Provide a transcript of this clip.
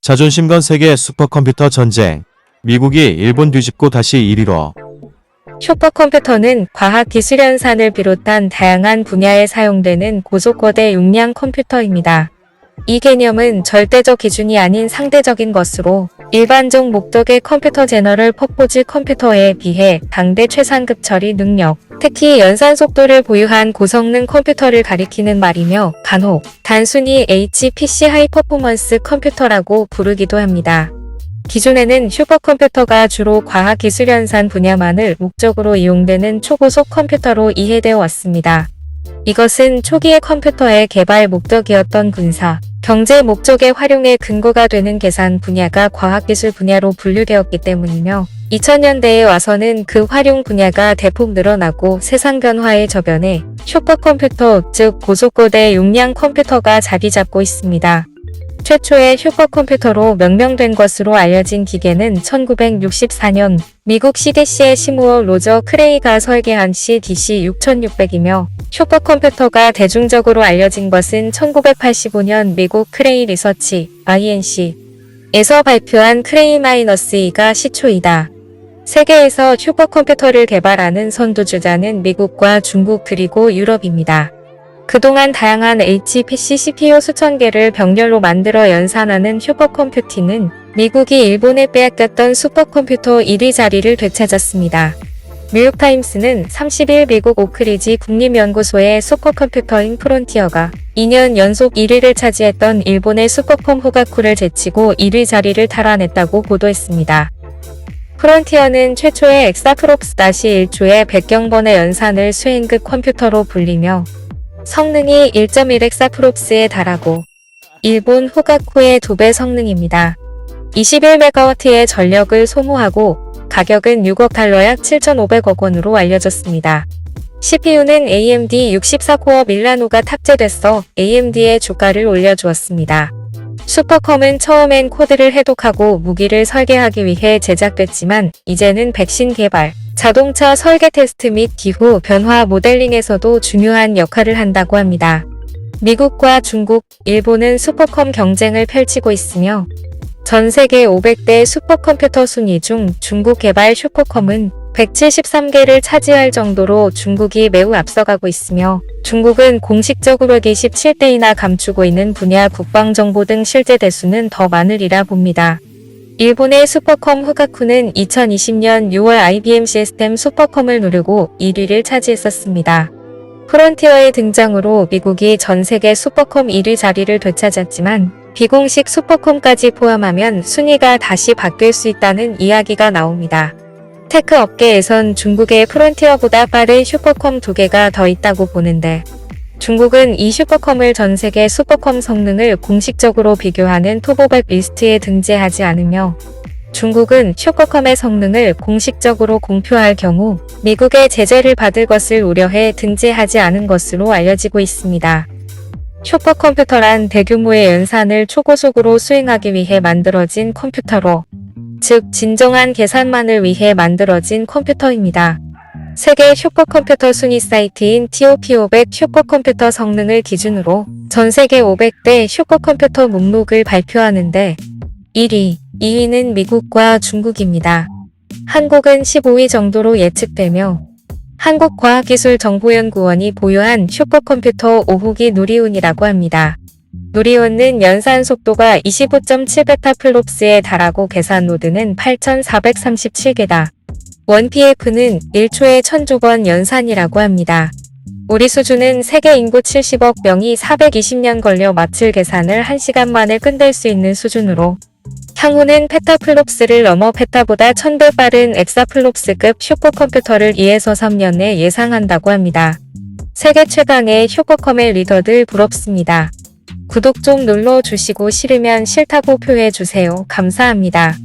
자존심 건 세계 슈퍼컴퓨터 전쟁. 미국이 일본 뒤집고 다시 1위로. 슈퍼컴퓨터는 과학기술 연산을 비롯한 다양한 분야에 사용되는 고속거대 용량 컴퓨터입니다. 이 개념은 절대적 기준이 아닌 상대적인 것으로 일반적 목적의 컴퓨터 제너럴 퍼포즈 컴퓨터에 비해 당대 최상급 처리 능력, 특히 연산 속도를 보유한 고성능 컴퓨터를 가리키는 말이며 간혹 단순히 HPC 하이 퍼포먼스 컴퓨터라고 부르기도 합니다. 기존에는 슈퍼컴퓨터가 주로 과학기술 연산 분야만을 목적으로 이용되는 초고속 컴퓨터로 이해되어 왔습니다. 이것은 초기의 컴퓨터의 개발 목적이었던 군사, 경제 목적의 활용의 근거가 되는 계산 분야가 과학기술 분야로 분류되었기 때문이며 2000년대에 와서는 그 활용 분야가 대폭 늘어나고 세상 변화의 저변에 슈퍼컴퓨터, 즉 고속거대 용량 컴퓨터가 자리 잡고 있습니다. 최초의 슈퍼컴퓨터로 명명된 것으로 알려진 기계는 1964년 미국 CDC의 시무어 로저 크레이가 설계한 CDC-6600이며 슈퍼컴퓨터가 대중적으로 알려진 것은 1985년 미국 크레이 리서치 (INC)에서 발표한 크레이-2가 시초이다. 세계에서 슈퍼컴퓨터를 개발하는 선두주자는 미국과 중국 그리고 유럽입니다. 그동안 다양한 HPC CPU 수천 개를 병렬로 만들어 연산하는 슈퍼컴퓨팅은 미국이 일본에 빼앗겼던 슈퍼컴퓨터 1위 자리를 되찾았습니다. 뉴욕타임스는 30일 미국 오크리지 국립연구소의 슈퍼컴퓨터인 프론티어가 2년 연속 1위를 차지했던 일본의 슈퍼컴 후가쿠를 제치고 1위 자리를 탈환했다고 보도했습니다. 프론티어는 최초의 엑사프롭스-1초의 100경번의 연산을 수행급 컴퓨터로 불리며 성능이 1.1 엑사프롭스에 달하고 일본 후가쿠의 2배 성능입니다. 21MW의 전력을 소모하고 가격은 6억 달러 약 7,500억 원으로 알려졌습니다. CPU는 AMD 64코어 밀라노가 탑재됐어 AMD의 주가를 올려주었습니다. 슈퍼컴은 처음엔 코드를 해독하고 무기를 설계하기 위해 제작됐지만 이제는 백신 개발, 자동차 설계 테스트 및 기후 변화 모델링에서도 중요한 역할을 한다고 합니다. 미국과 중국, 일본은 슈퍼컴 경쟁을 펼치고 있으며 전 세계 500대 슈퍼컴퓨터 순위 중 중국 개발 슈퍼컴은 173개를 차지할 정도로 중국이 매우 앞서가고 있으며 중국은 공식적으로 27대이나 감추고 있는 분야 국방정보 등 실제 대수는 더 많으리라 봅니다. 일본의 슈퍼컴 후가쿠는 2020년 6월 IBM 시스템 슈퍼컴을 누르고 1위를 차지했었습니다. 프론티어의 등장으로 미국이 전 세계 슈퍼컴 1위 자리를 되찾았지만 비공식 슈퍼컴까지 포함하면 순위가 다시 바뀔 수 있다는 이야기가 나옵니다. 테크 업계에선 중국의 프론티어보다 빠른 슈퍼컴 2개가 더 있다고 보는데 중국은 이 슈퍼컴을 전 세계 슈퍼컴 성능을 공식적으로 비교하는 톱500 리스트에 등재하지 않으며 중국은 슈퍼컴의 성능을 공식적으로 공표할 경우 미국의 제재를 받을 것을 우려해 등재하지 않은 것으로 알려지고 있습니다. 슈퍼컴퓨터란 대규모의 연산을 초고속으로 수행하기 위해 만들어진 컴퓨터로, 즉 진정한 계산만을 위해 만들어진 컴퓨터입니다. 세계 슈퍼컴퓨터 순위 사이트인 TOP500 슈퍼컴퓨터 성능을 기준으로 전 세계 500대 슈퍼컴퓨터 목록을 발표하는데 1위, 2위는 미국과 중국입니다. 한국은 15위 정도로 예측되며 한국과학기술정보연구원이 보유한 슈퍼컴퓨터 5호기 누리온이라고 합니다. 누리온은 연산 속도가 25.7베타플롭스에 달하고 계산 노드는 8,437개다. 1PF는 1초에 1000조번 연산이라고 합니다. 우리 수준은 세계 인구 70억 명이 420년 걸려 마칠 계산을 1시간 만에 끝낼 수 있는 수준으로 향후는 페타플롭스를 넘어 페타보다 1000배 빠른 엑사플롭스급 슈퍼컴퓨터를 2에서 3년에 예상한다고 합니다. 세계 최강의 슈퍼컴의 리더들 부럽습니다. 구독 좀 눌러주시고 싫으면 싫다고 표해주세요. 감사합니다.